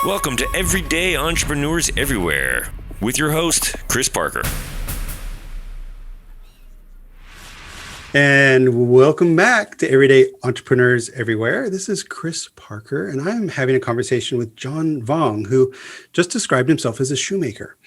Welcome to Everyday Entrepreneurs Everywhere with your host, Chris Parker. And welcome back to Everyday Entrepreneurs Everywhere. This is Chris Parker, and I'm having a conversation with John Vuong, who just described himself as a shoemaker.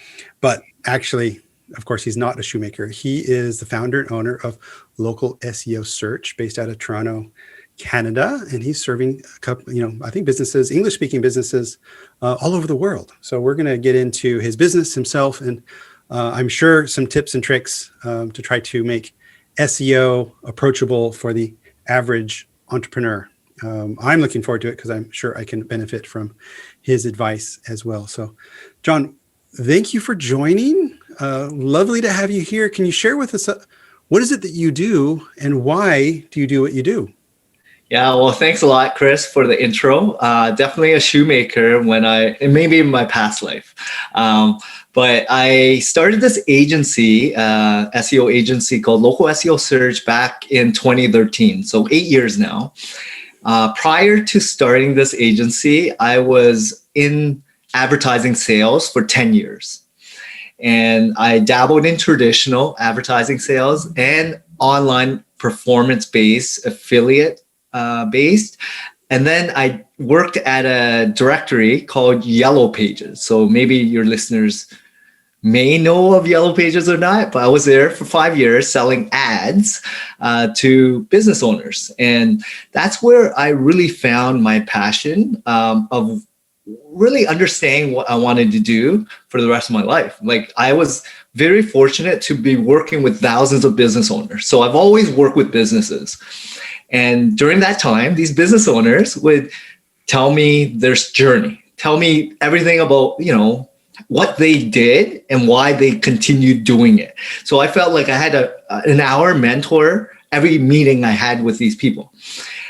But actually, of course, he's not a shoemaker. He is the founder and owner of Local SEO Search, based out of Toronto, Canada, and he's serving a couple, I think businesses, English-speaking businesses, all over the world. So we're going to get into his business himself, and I'm sure some tips and tricks to try to make SEO approachable for the average entrepreneur. I'm looking forward to it because I'm sure I can benefit from his advice as well. So, John, thank you for joining. Lovely to have you here. Can you share with us what is it that you do, and why do you do what you do? Yeah, well, thanks a lot, Chris, for the intro. Definitely a shoemaker maybe in my past life. But I started this agency, SEO agency called Local SEO Search back in 2013. So 8 years now. Prior to starting this agency, I was in advertising sales for 10 years. And I dabbled in traditional advertising sales and online performance-based affiliate based. And then I worked at a directory called Yellow Pages. So maybe your listeners may know of Yellow Pages or not, but I was there for 5 years selling ads to business owners. And that's where I really found my passion of really understanding what I wanted to do for the rest of my life. Like, I was very fortunate to be working with thousands of business owners. So I've always worked with businesses. And during that time, these business owners would tell me their journey, tell me everything about, what they did and why they continued doing it. So I felt like I had an hour mentor every meeting I had with these people.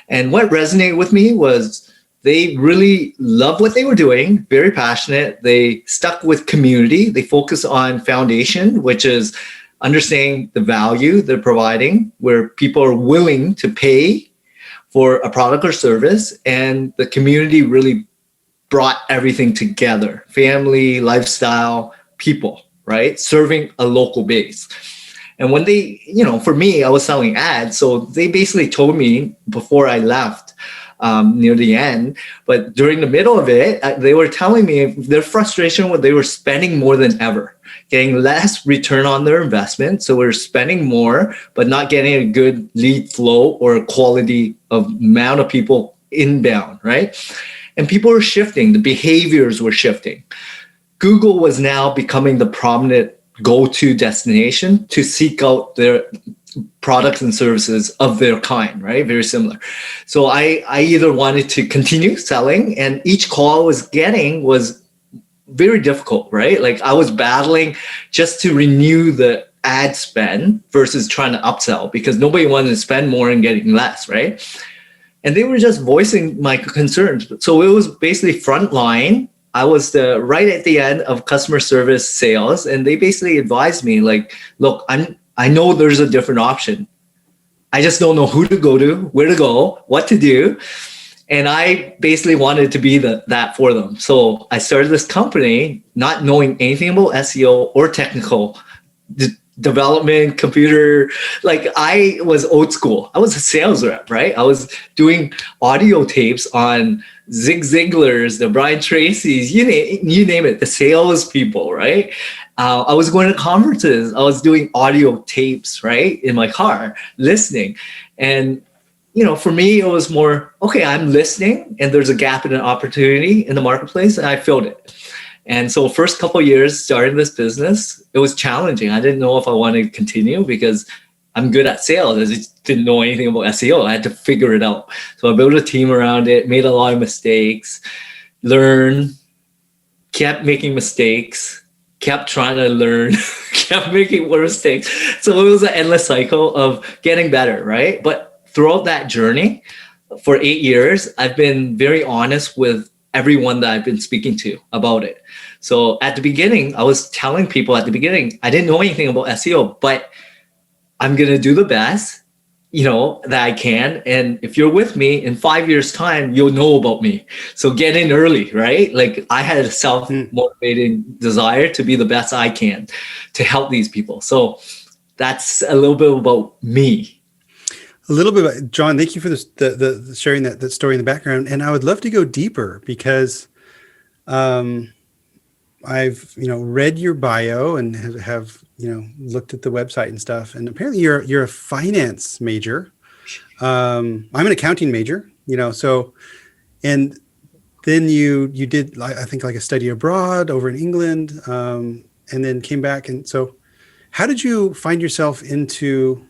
And what resonated with me was they really loved what they were doing, very passionate. They stuck with community. They focused on foundation, which is understanding the value they're providing, where people are willing to pay for a product or service, and the community really brought everything together: family, lifestyle, people, right? Serving a local base. And when they, for me, I was selling ads. So they basically told me before I left, near the end, but during the middle of it, they were telling me their frustration was they were spending more than ever, getting less return on their investment. So we're spending more, but not getting a good lead flow or quality of amount of people inbound, right? And people were shifting, the behaviors were shifting. Google was now becoming the prominent go-to destination to seek out their products and services of their kind, right? Very similar. So I either wanted to continue selling, and each call I was getting was very difficult, right? Like, I was battling just to renew the ad spend versus trying to upsell, because nobody wanted to spend more and getting less, right? And they were just voicing my concerns. So it was basically frontline. I was right at the end of customer service sales, and they basically advised me, like, look, I know there's a different option. I just don't know who to go to, where to go, what to do. And I basically wanted to be that for them. So I started this company not knowing anything about SEO or technical development, computer. Like, I was old school. I was a sales rep, right? I was doing audio tapes on Zig Ziglar's, the Brian Tracy's, you name it, the sales people, right? I was going to conferences. I was doing audio tapes, right, in my car, listening. And, for me, it was more, okay, I'm listening, and there's a gap in an opportunity in the marketplace, and I filled it. And so first couple of years starting this business, it was challenging. I didn't know if I wanted to continue because I'm good at sales. I just didn't know anything about SEO. I had to figure it out. So I built a team around it, made a lot of mistakes, learned, kept making mistakes, kept trying to learn, kept making more mistakes. So it was an endless cycle of getting better, right? But throughout that journey, for 8 years, I've been very honest with everyone that I've been speaking to about it. So at the beginning, I was telling people I didn't know anything about SEO, but I'm going to do the best. that I can. And if you're with me in 5 years time, you'll know about me. So get in early, right? Like I had a self-motivating desire to be the best I can to help these people. So that's a little bit about me. A little bit about, John, thank you for this, the sharing that story in the background. And I would love to go deeper because I've read your bio and have looked at the website and stuff. And apparently you're a finance major. I'm an accounting major. So, and then you did, I think, like a study abroad over in England, and then came back. And so, how did you find yourself into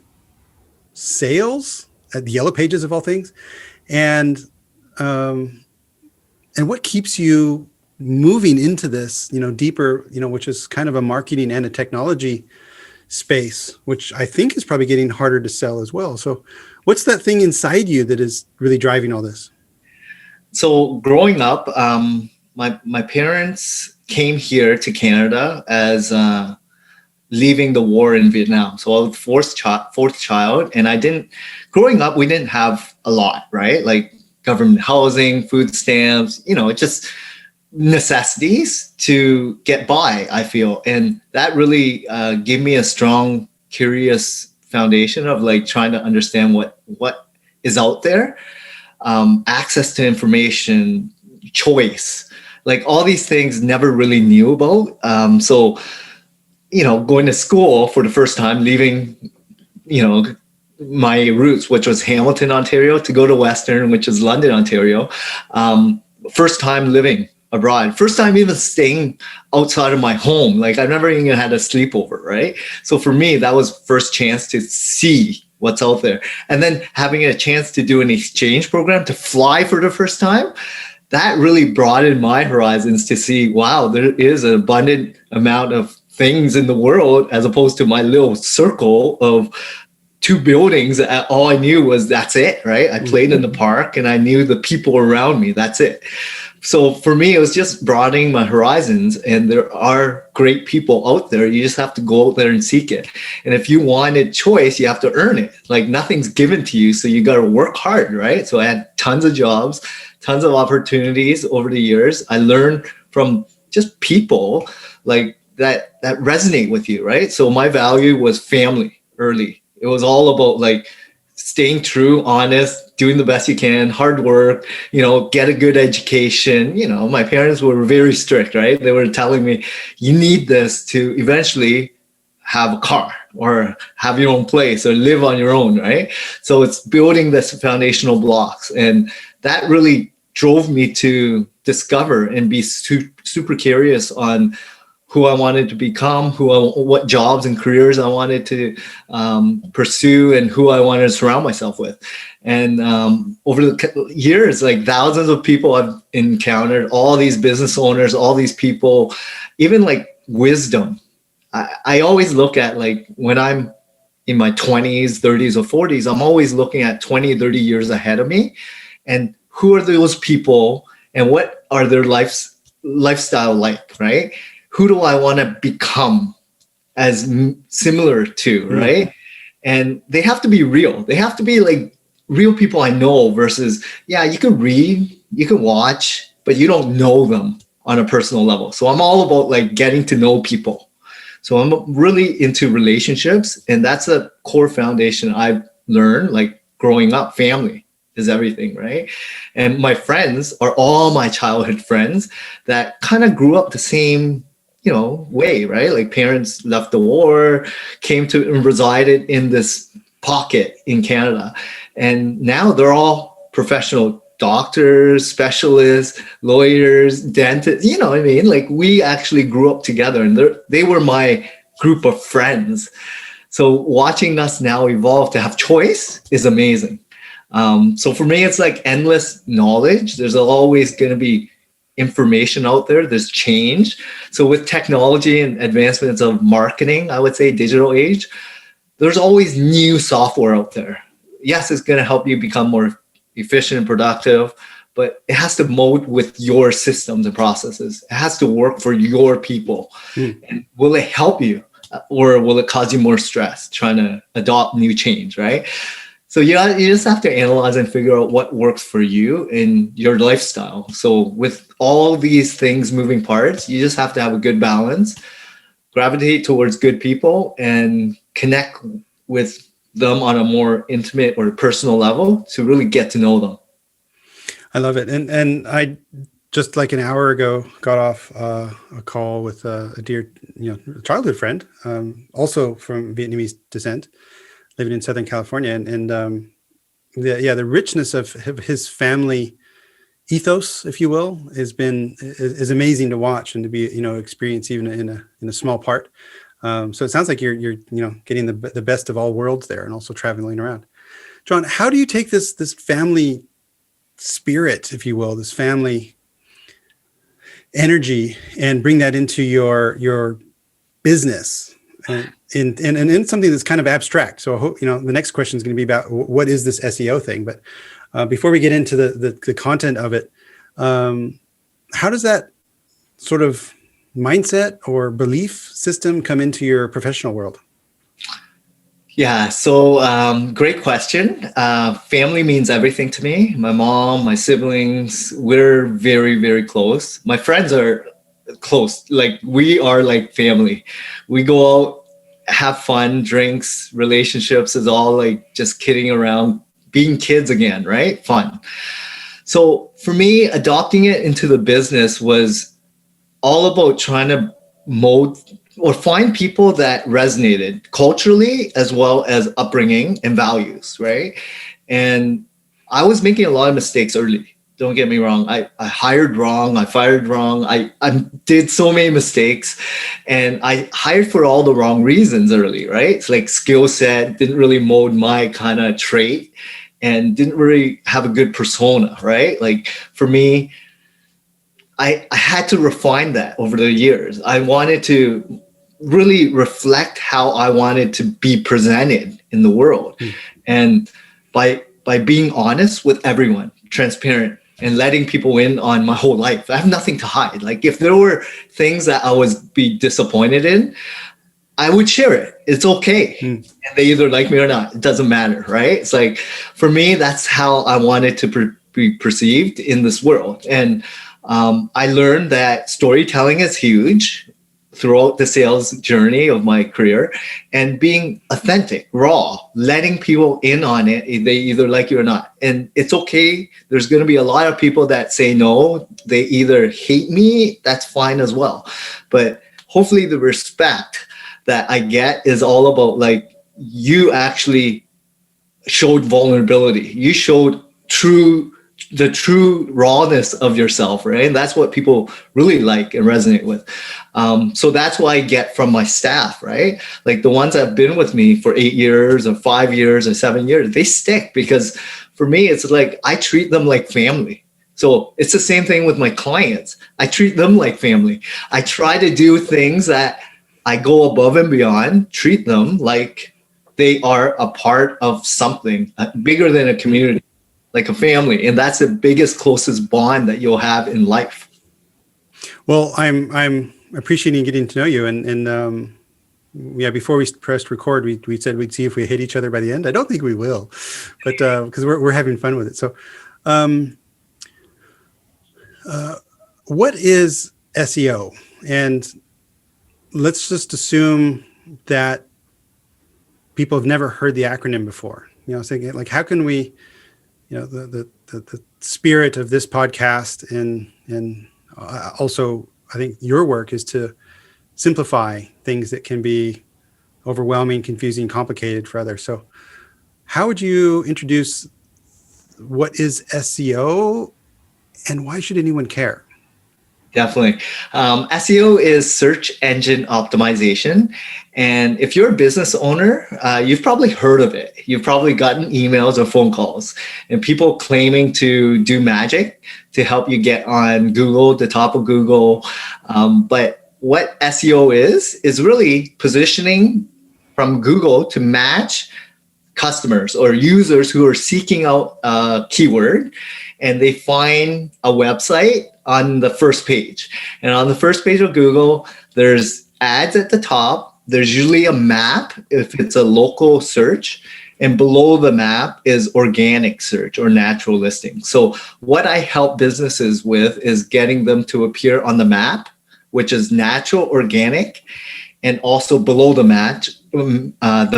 sales at the Yellow Pages of all things, and what keeps you moving into this, deeper, which is kind of a marketing and a technology space, which I think is probably getting harder to sell as well. So what's that thing inside you that is really driving all this? So growing up, my parents came here to Canada as leaving the war in Vietnam. So I was fourth child, and growing up, we didn't have a lot, right? Like government housing, food stamps, just necessities to get by, I feel. And that really gave me a strong, curious foundation of like trying to understand what is out there, access to information, choice, like all these things never really knew about. So going to school for the first time, leaving, my roots, which was Hamilton, Ontario, to go to Western, which is London, Ontario. First time living abroad, first time even staying outside of my home. Like I've never even had a sleepover, right? So for me, that was first chance to see what's out there. And then having a chance to do an exchange program, to fly for the first time, that really broadened my horizons to see, wow, there is an abundant amount of things in the world as opposed to my little circle of 2 buildings. All I knew was that's it, right? I played in the park and I knew the people around me. That's it. So for me, it was just broadening my horizons, and there are great people out there. You just have to go out there and seek it. And if you wanted choice, you have to earn it. Like nothing's given to you. So you got to work hard, right? So I had tons of jobs, tons of opportunities over the years. I learned from just people like that resonate with you, right? So my value was family early. It was all about like staying true, honest, doing the best you can, hard work, get a good education. My parents were very strict, right? They were telling me, you need this to eventually have a car or have your own place or live on your own, right? So it's building this foundational blocks. And that really drove me to discover and be super curious on who I wanted to become, what jobs and careers I wanted to pursue, and who I wanted to surround myself with. And over the years, like thousands of people I've encountered, all these business owners, all these people, even like wisdom. I always look at like when I'm in my 20s, 30s, or 40s, I'm always looking at 20, 30 years ahead of me. And who are those people and what are their lifestyle like, right? Who do I want to become as similar to, right? And they have to be real. They have to be like real people I know versus, you can read, you can watch, but you don't know them on a personal level. So I'm all about like getting to know people. So I'm really into relationships, and that's a core foundation I've learned, like growing up. Family is everything, right? And my friends are all my childhood friends that kind of grew up the same way, right? Like parents left the war, came to and resided in this pocket in Canada. And now they're all professional doctors, specialists, lawyers, dentists, you know what I mean? Like we actually grew up together, and they were my group of friends. So watching us now evolve to have choice is amazing. So for me, it's like endless knowledge. There's always going to be information out there. There's change. So with technology and advancements of marketing, I would say digital age, there's always new software out there. Yes, it's going to help you become more efficient and productive, but it has to mold with your systems and processes. It has to work for your people. And will it help you, or will it cause you more stress trying to adopt new change, right? So you just have to analyze and figure out what works for you in your lifestyle. So with all these things moving parts, you just have to have a good balance, gravitate towards good people, and connect with them on a more intimate or personal level to really get to know them. I love it. And I just like an hour ago got off a call with a dear, childhood friend, also from Vietnamese descent, living in Southern California, and the richness of his family ethos, if you will, is amazing to watch and to be experience even in a small part. So it sounds like you're getting the best of all worlds there, and also traveling around. John, how do you take this family spirit, if you will, this family energy, and bring that into your business, and in something that's kind of abstract? So I hope the next question is going to be about what is this SEO thing. But before we get into the content of it, how does that sort of mindset or belief system come into your professional world? Yeah, so great question. Family means everything to me. My mom, my siblings, we're very, very close. My friends are close. Like, we are like family. We go out, have fun, drinks, relationships is all like just kidding around, being kids again, right? Fun. So for me, adopting it into the business was all about trying to mold or find people that resonated culturally as well as upbringing and values, right? And I was making a lot of mistakes early. Don't get me wrong. I hired wrong. I fired wrong. I did so many mistakes, and I hired for all the wrong reasons early, right? It's like skill set didn't really mold my kind of trait, and didn't really have a good persona, right? Like for me, I had to refine that over the years. I wanted to really reflect how I wanted to be presented in the world. And by being honest with everyone, transparent, and letting people in on my whole life, I have nothing to hide. Like, if there were things that I was be disappointed in, I would share it. It's okay. And they either like me or not. It doesn't matter, right? It's like, for me, that's how I wanted to be perceived in this world. And I learned that storytelling is huge throughout the sales journey of my career, and being authentic, raw, letting people in on it. They either like you or not. And it's okay. There's going to be a lot of people that say no. They either hate me. That's fine as well. But hopefully the respect that I get is all about, like, you actually showed vulnerability. You showed the true rawness of yourself, right? And that's what people really like and resonate with. So that's what I get from my staff, right? Like, the ones that have been with me for 8 years or 5 years or 7 years, they stick, because for me, it's like I treat them like family. So it's the same thing with my clients. I treat them like family. I try to do things that I go above and beyond, treat them like they are a part of something bigger than a community, like a family. And that's the biggest, closest bond that you'll have in life. Well, I'm appreciating getting to know you. And before we pressed record, we said we'd see if we hit each other by the end. I don't think we will, but because we're having fun with it. So what is SEO? And let's just assume that people have never heard the acronym before. Thinking like, how can we, the spirit of this podcast and also I think your work is to simplify things that can be overwhelming, confusing, complicated for others. So how would you introduce what is SEO and why should anyone care? Definitely. SEO is search engine optimization. And if you're a business owner, you've probably heard of it. You've probably gotten emails or phone calls and people claiming to do magic to help you get on Google, the top of Google. But what SEO is really positioning from Google to match customers or users who are seeking out a keyword, and they find a website on the first page. And on the first page of Google, there's ads at the top. There's usually a map if it's a local search. And below the map is organic search or natural listing. So what I help businesses with is getting them to appear on the map, which is natural, organic, and also below the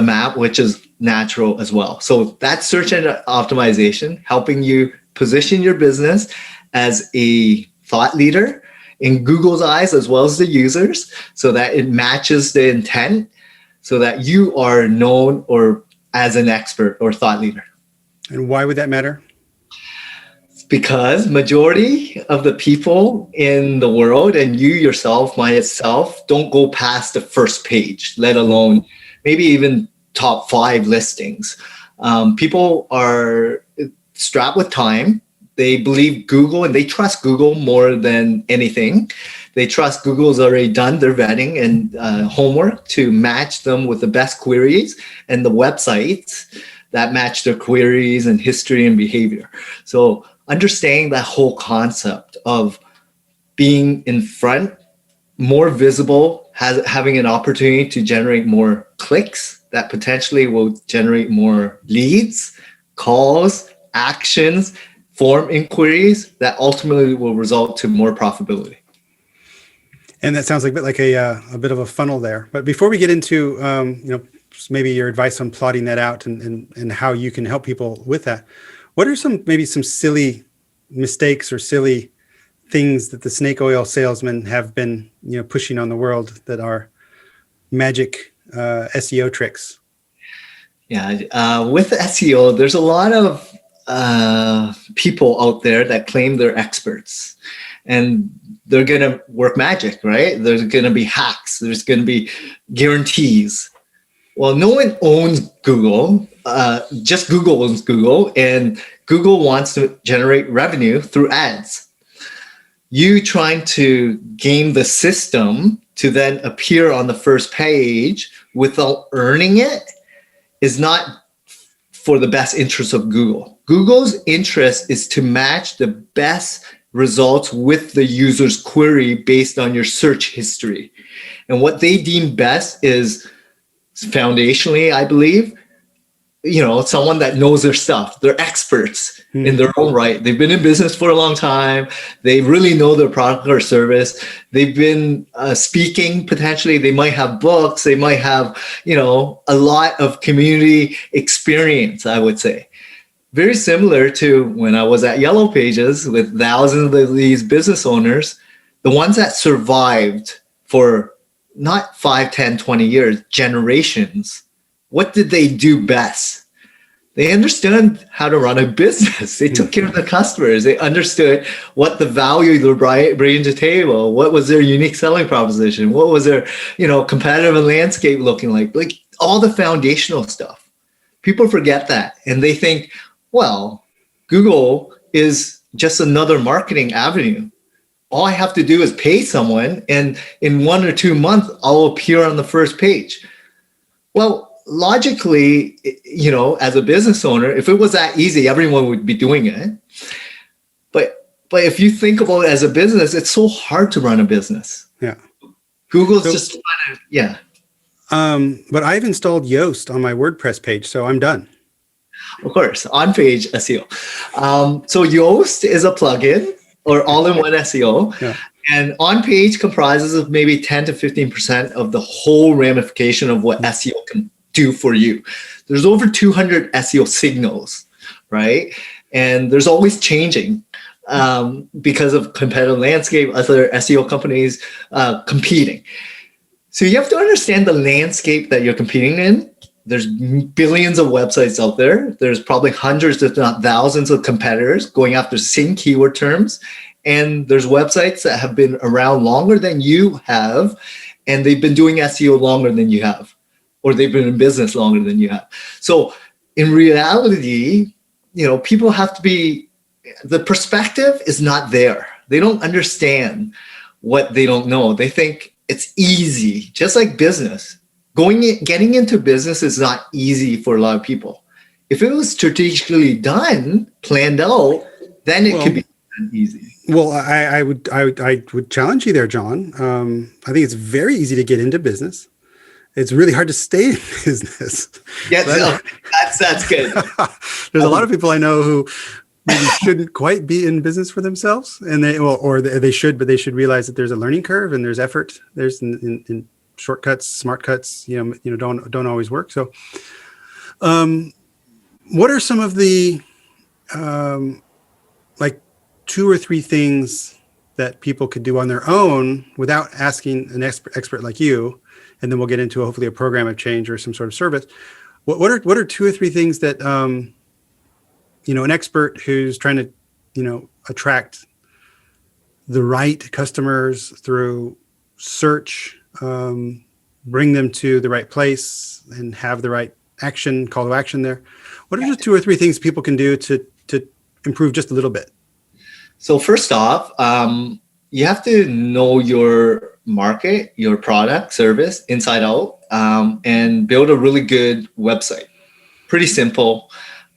map, which is natural as well. So that's search engine optimization, helping you position your business as a thought leader in Google's eyes as well as the users, so that it matches the intent, so that you are known or as an expert or thought leader. And why would that matter? Because majority of the people in the world, and you yourself, myself, don't go past the first page, let alone maybe even top 5 listings. People are strapped with time. They believe Google and they trust Google more than anything. They trust Google's already done their vetting and homework to match them with the best queries and the websites that match their queries and history and behavior. So understanding that whole concept of being in front, more visible, having an opportunity to generate more clicks that potentially will generate more leads, calls, actions, form inquiries that ultimately will result to more profitability. And that sounds like a bit of a funnel there. But before we get into maybe your advice on plotting that out and how you can help people with that, what are some silly mistakes or silly things that the snake oil salesmen have been pushing on the world that are magic SEO tricks? Yeah, with SEO, there's a lot of people out there that claim they're experts, and they're going to work magic, right? There's going to be hacks. There's going to be guarantees. Well, no one owns Google. Just Google owns Google, and Google wants to generate revenue through ads. You trying to game the system to then appear on the first page without earning it is not for the best interest of Google. Google's interest is to match the best results with the user's query based on your search history. And what they deem best is foundationally, I believe, someone that knows their stuff. They're experts in their own right. They've been in business for a long time. They really know their product or service. They've been speaking potentially. They might have books. They might have, a lot of community experience, I would say. Very similar to when I was at Yellow Pages with thousands of these business owners, the ones that survived for not 5, 10, 20 years, generations. What did they do best? They understood how to run a business. They took care of the customers. They understood what the value they were bringing to the table. What was their unique selling proposition? What was their, competitive landscape looking like? Like all the foundational stuff. People forget that. And they think, well, Google is just another marketing avenue. All I have to do is pay someone, and in 1 or 2 months, I'll appear on the first page. Well, logically, as a business owner, if it was that easy, everyone would be doing it. But if you think about it as a business, it's so hard to run a business. Yeah. Google's just trying to, yeah. But I've installed Yoast on my WordPress page, so I'm done. Of course, on-page SEO. So Yoast is a plugin or all-in-one SEO. Yeah. And on-page comprises of maybe 10 to 15% of the whole ramification of what SEO can do for you. There's over 200 SEO signals, right? And there's always changing because of competitive landscape, other SEO companies competing. So you have to understand the landscape that you're competing in. There's billions of websites out there. There's probably hundreds, if not thousands of competitors going after the same keyword terms. And there's websites that have been around longer than you have, and they've been doing SEO longer than you have, or they've been in business longer than you have. So in reality, people have to be, the perspective is not there. They don't understand what they don't know. They think it's easy, just like business. Getting into business is not easy for a lot of people. If it was strategically done, planned out, then it could be easy. Well, I would challenge you there, John. I think it's very easy to get into business. it's really hard to stay in business. Yes, that's good. There's a lot of people I know who maybe shouldn't quite be in business for themselves, and they should, but they should realize that there's a learning curve and there's effort. There's in shortcuts, smart cuts, don't always work. So, what are some of the like 2 or 3 things that people could do on their own without asking an expert like you? And then we'll get into hopefully a program of change or some sort of service. What are 2 or 3 things that an expert who's trying to attract the right customers through search, bring them to the right place and have the right call to action there? What are just 2 or 3 things people can do to improve just a little bit? So first off, you have to know your market, your product, service inside out, and build a really good website. Pretty simple,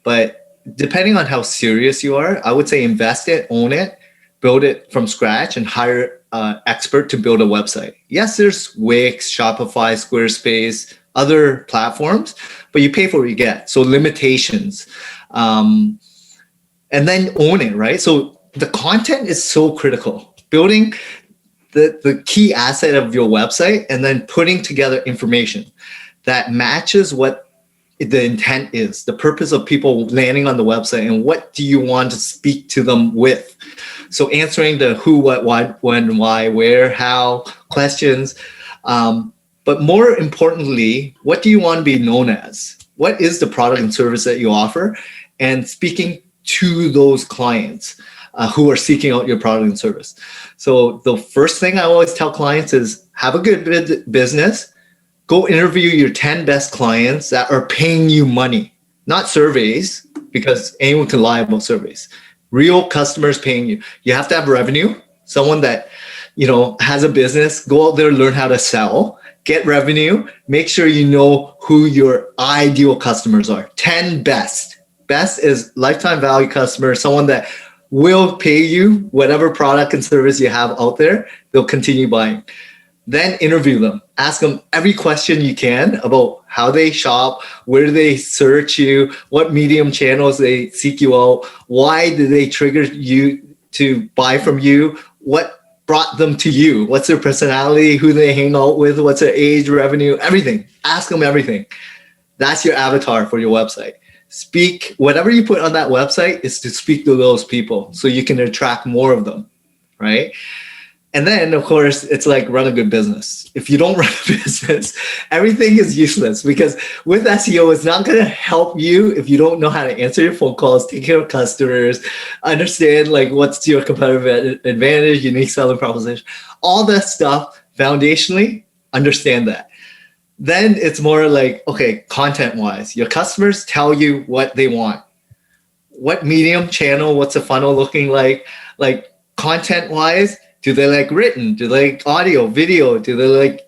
but depending on how serious you are, I would say invest it, own it, build it from scratch, and hire an expert to build a website. Yes, there's Wix, Shopify, Squarespace, other platforms, but you pay for what you get. So limitations, and then own it, right? So the content is so critical. Building the key asset of your website and then putting together information that matches what the intent is, the purpose of people landing on the website, and what do you want to speak to them with. So answering the who, what, why, when, why, where, how questions. But more importantly, what do you want to be known as? What is the product and service that you offer? And speaking to those clients who are seeking out your product and service. So the first thing I always tell clients is have a good business. Go interview your 10 best clients that are paying you money, not surveys, because anyone can lie about surveys. Real customers paying you. You have to have revenue. Someone that, has a business, go out there, learn how to sell, get revenue, make sure you know who your ideal customers are. 10 best. Best is lifetime value customer, someone that will pay you whatever product and service you have out there. They'll continue buying. Then interview them. Ask them every question you can about how they shop, where do they search you, what medium channels they seek you out, why did they trigger you to buy from you, what brought them to you, what's their personality, who they hang out with, what's their age, revenue, everything. Ask them everything. That's your avatar for your website. Speak, whatever you put on that website is to speak to those people so you can attract more of them, right? And then, of course, it's like run a good business. If you don't run a business, everything is useless, because with SEO, it's not going to help you if you don't know how to answer your phone calls, take care of customers, understand like what's your competitive advantage, unique selling proposition, all that stuff. Foundationally, understand that. Then it's more like, okay, content-wise, your customers tell you what they want. What medium, channel, what's the funnel looking like? Like content-wise, do they like written? Do they like audio, video? Do they like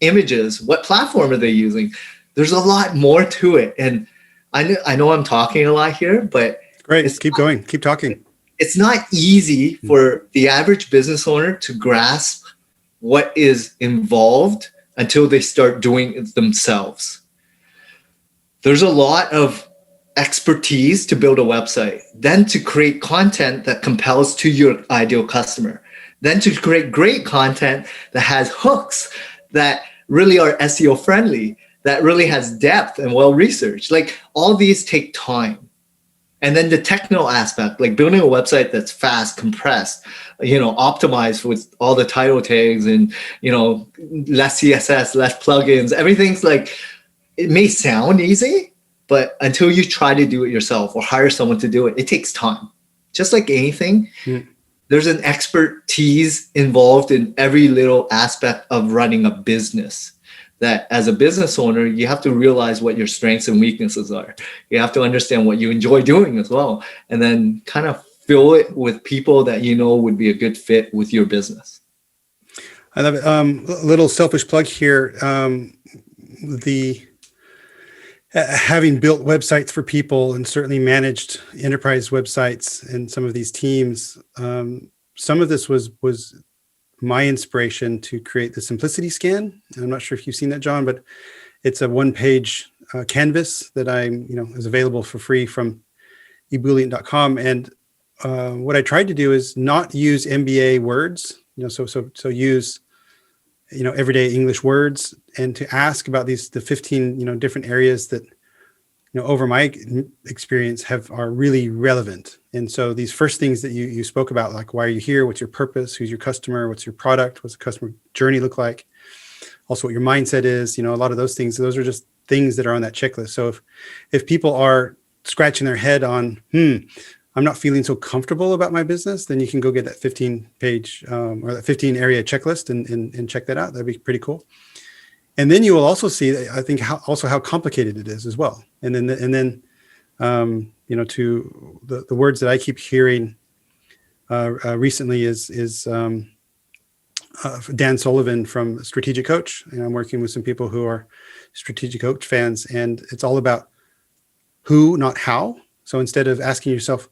images? What platform are they using? There's a lot more to it. And I know I'm talking a lot here, but great. Keep going. Keep talking. It's not easy for the average business owner to grasp what is involved until they start doing it themselves. There's a lot of expertise to build a website, then to create content that compels to your ideal customer, then to create great content that has hooks that really are SEO friendly, that really has depth and well-researched. Like all these take time. And then the technical aspect, like building a website that's fast, compressed, optimized with all the title tags and, less CSS, less plugins, everything's like, it may sound easy, but until you try to do it yourself or hire someone to do it, it takes time. Just like anything, there's an expertise involved in every little aspect of running a business. That as a business owner, you have to realize what your strengths and weaknesses are. You have to understand what you enjoy doing as well. And then kind of fill it with people that would be a good fit with your business. I love it. A little selfish plug here. Having built websites for people and certainly managed enterprise websites and some of these teams, some of this was my inspiration to create the Simplicity Scan. And I'm not sure if you've seen that, John, but it's a one-page canvas that is available for free from ebullient.com. And what I tried to do is not use MBA words, so use everyday English words, and to ask about the 15 different areas that over my experience are really relevant. And so these first things that you spoke about, like why are you here, what's your purpose, who's your customer, what's your product, what's the customer journey look like, also what your mindset is, a lot of those things, those are just things that are on that checklist. So if people are scratching their head on I'm not feeling so comfortable about my business, then you can go get that 15-page or that 15 area checklist and check that out. That'd be pretty cool. And then you will also see, I think, how complicated it is as well. And then to the words that I keep hearing recently is Dan Sullivan from Strategic Coach. And I'm working with some people who are Strategic Coach fans, and it's all about who, not how. So instead of asking yourself,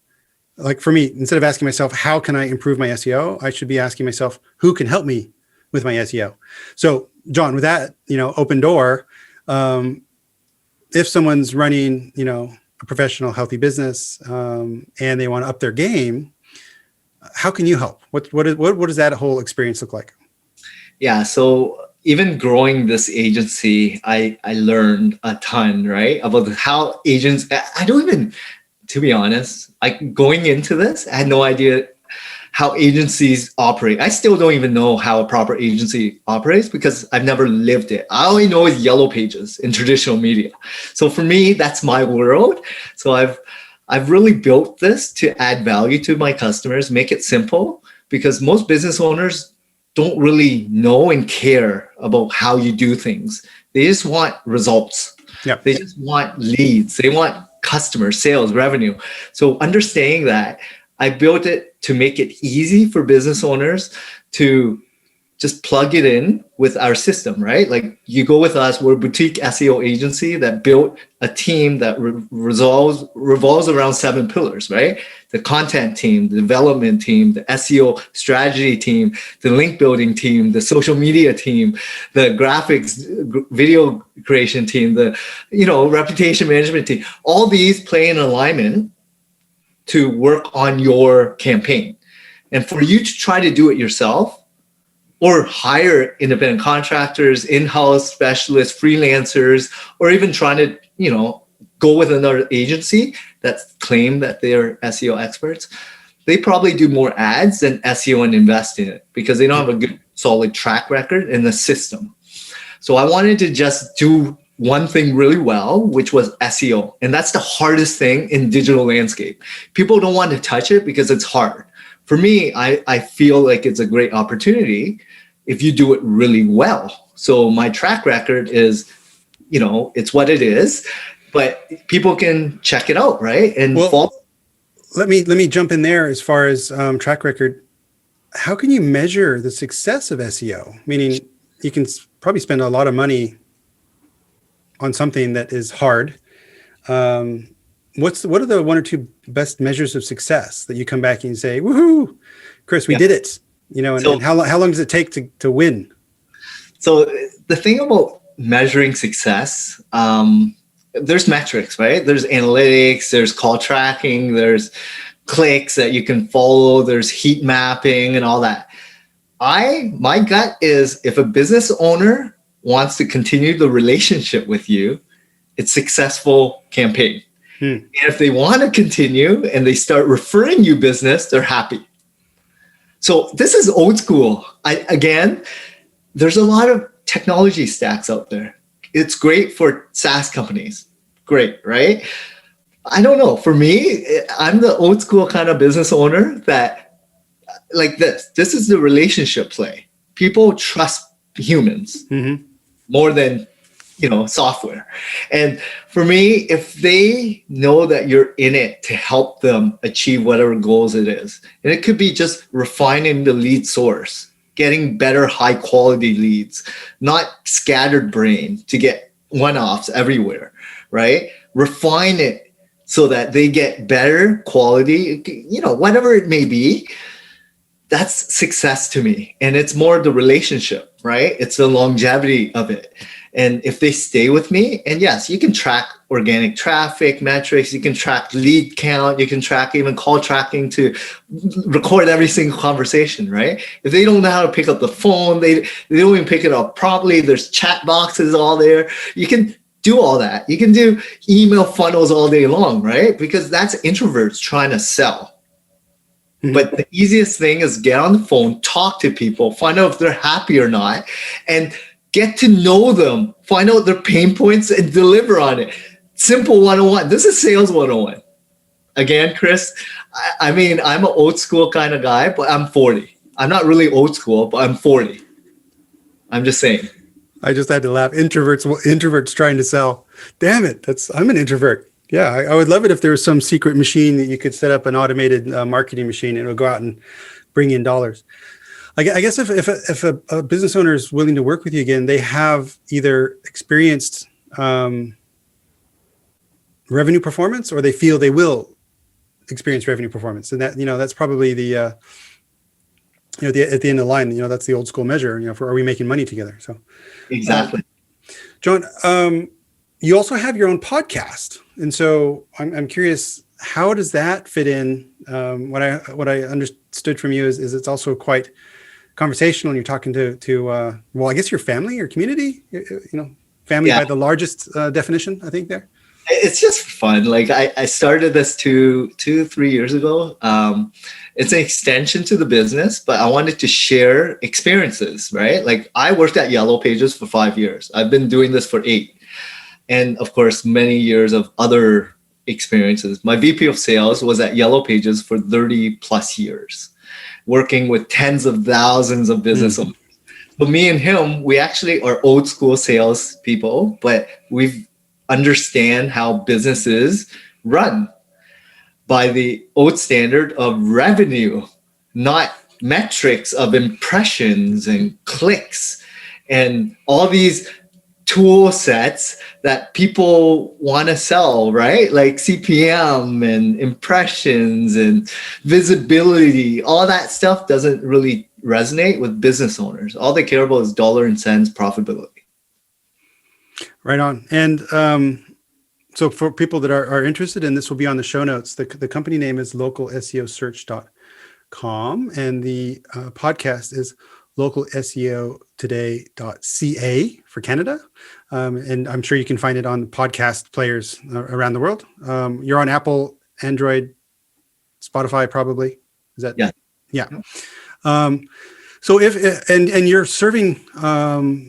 like for me, instead of asking myself, how can I improve my SEO? I should be asking myself, who can help me with my SEO? So John, with that, open door, if someone's running, a professional, healthy business, and they want to up their game, how can you help? What does that whole experience look like? Yeah. So even growing this agency, I learned a ton, right? About how agents, I don't even, to be honest, going into this, I had no idea how agencies operate. I still don't even know how a proper agency operates because I've never lived it. I only know is yellow pages in traditional media. So for me, that's my world. So I've really built this to add value to my customers, make it simple, because most business owners don't really know and care about how you do things. They just want results. Yep. They just want leads. They want customers, sales, revenue. So understanding that, I built it to make it easy for business owners to just plug it in with our system, right? Like you go with us, we're a boutique SEO agency that built a team that revolves around 7 pillars, right? The content team, the development team, the SEO strategy team, the link building team, the social media team, the graphics, video creation team, the reputation management team. All these play in alignment to work on your campaign. And for you to try to do it yourself or hire independent contractors, in-house specialists, freelancers, or even trying to, go with another agency that claim that they're SEO experts, they probably do more ads than SEO and invest in it because they don't have a good solid track record in the system. So I wanted to just do one thing really well, which was SEO. And that's the hardest thing in digital landscape. People don't want to touch it because it's hard. For me, I feel like it's a great opportunity if you do it really well. So my track record is, it's what it is, but people can check it out, right? And let me jump in there as far as track record. How can you measure the success of SEO? Meaning you can probably spend a lot of money on something that is hard. What are the 1 or 2 best measures of success that you come back and say, woohoo, Chris, we did it, and how long does it take to win? So the thing about measuring success, there's metrics, right? There's analytics, there's call tracking, there's clicks that you can follow, there's heat mapping and all that. My gut is if a business owner wants to continue the relationship with you, it's successful campaign. And if they want to continue and they start referring you business, they're happy. So this is old school. There's a lot of technology stacks out there. It's great for SaaS companies. Great, right? I don't know. For me, I'm the old school kind of business owner that like this. This is the relationship play. People trust humans more than software. And for me, if they know that you're in it to help them achieve whatever goals it is, and it could be just refining the lead source, getting better high quality leads, not scattered brain to get one-offs everywhere, right? Refine it so that they get better quality, whatever it may be. that's success to me. And it's more the relationship, right? It's the longevity of it. And if they stay with me, and yes, you can track organic traffic metrics, you can track lead count, you can track even call tracking to record every single conversation, right? If they don't know how to pick up the phone, they don't even pick it up properly, there's chat boxes all there. You can do all that. You can do email funnels all day long, right? Because that's introverts trying to sell. But the easiest thing is get on the phone, talk to people, find out if they're happy or not, and get to know them, find out their pain points and deliver on it. Simple 101. This is sales 101. Again, Chris, I mean, I'm an old school kind of guy, but I'm 40. I'm not really old school, but I'm 40. I'm just saying. I just had to laugh. Introverts trying to sell. Damn it. I'm an introvert. Yeah, I would love it if there was some secret machine that you could set up, an automated marketing machine, and it would go out and bring in dollars. I guess if a business owner is willing to work with you again, they have either experienced revenue performance, or they feel they will experience revenue performance, and that that's probably the at the end of the line. That's the old school measure. For are we making money together? So exactly, John. You also have your own podcast, and so I'm curious, how does that fit in? What I understood from you is it's also quite conversational, and you're talking to I guess your family, your community, family by the largest definition, I think there. It's just fun. Like I started this 2-3 years ago. It's an extension to the business, but I wanted to share experiences, right? Like I worked at Yellow Pages for 5 years. I've been doing this for 8. And of course, many years of other experiences. My VP of sales was at Yellow Pages for 30 plus years, working with tens of thousands of business owners. But me and him, we actually are old school sales people, but we understand how businesses run by the old standard of revenue, not metrics of impressions and clicks and all these tool sets that people want to sell, right? Like CPM and impressions and visibility, all that stuff doesn't really resonate with business owners. All they care about is dollar and cents profitability. Right on. And so for people that are interested, and this will be on the show notes, the company name is localseosearch.com, and the podcast is localseotoday.ca for Canada. And I'm sure you can find it on podcast players around the world. You're on Apple, Android, Spotify, probably. Is that? Yeah. So and you're serving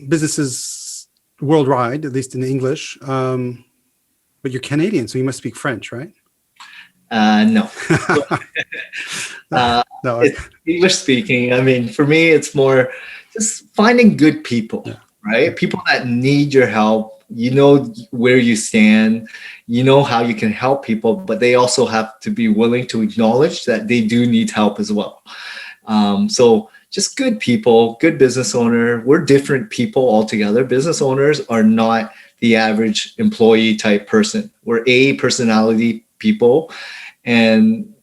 businesses worldwide, at least in English, but you're Canadian, so you must speak French, right? No. No. It's English speaking. I mean, for me, it's more just finding good people, right? People that need your help. You know where you stand. You know how you can help people, but they also have to be willing to acknowledge that they do need help as well. So just good people, good business owner. We're different people altogether. Business owners are not the average employee type person. We're A personality people. And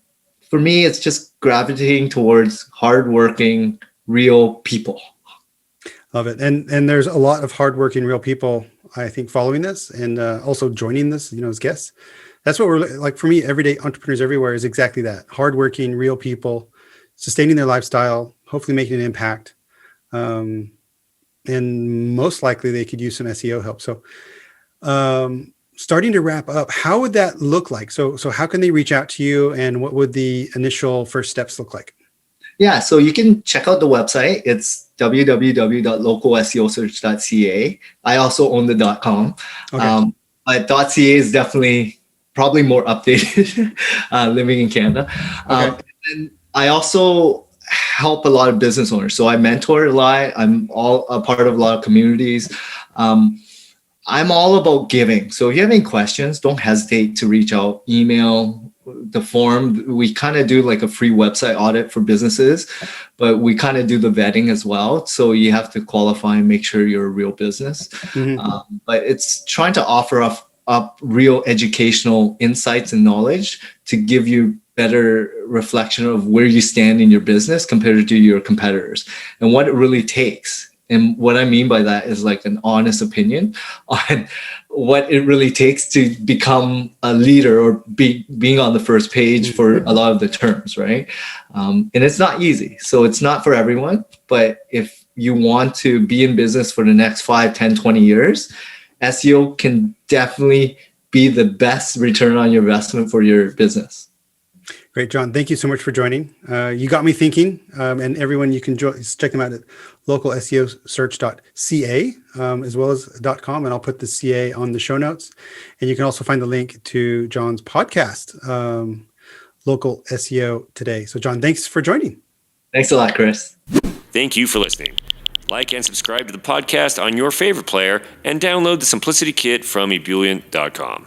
for me, it's just gravitating towards hardworking, real people. Love it. And there's a lot of hardworking, real people, I think, following this and also joining this, as guests. That's what we're like. For me, everyday entrepreneurs everywhere is exactly that. Hardworking, real people, sustaining their lifestyle, hopefully making an impact. And most likely they could use some SEO help. So starting to wrap up, how would that look like? So how can they reach out to you, and what would the initial first steps look like? Yeah, so you can check out the website. It's www.localseosearch.ca. I also own the .com. Okay. But .ca is definitely probably more updated living in Canada. Okay. And I also help a lot of business owners. So I mentor a lot. I'm all a part of a lot of communities. I'm all about giving. So if you have any questions, don't hesitate to reach out, email, the form. We kind of do like a free website audit for businesses, but we kind of do the vetting as well. So you have to qualify and make sure you're a real business. Mm-hmm. But it's trying to offer up real educational insights and knowledge to give you better reflection of where you stand in your business compared to your competitors and what it really takes. And what I mean by that is like an honest opinion on what it really takes to become a leader or being on the first page for a lot of the terms, right? And it's not easy. So it's not for everyone. But if you want to be in business for the next 5, 10, 20 years, SEO can definitely be the best return on your investment for your business. Great, John. Thank you so much for joining. You got me thinking, and everyone, you can check them out at localseosearch.ca as well as .com, and I'll put the CA on the show notes. And you can also find the link to John's podcast, Local SEO Today. So, John, thanks for joining. Thanks a lot, Chris. Thank you for listening. Like and subscribe to the podcast on your favorite player and download the Simplicity Kit from ebullient.com.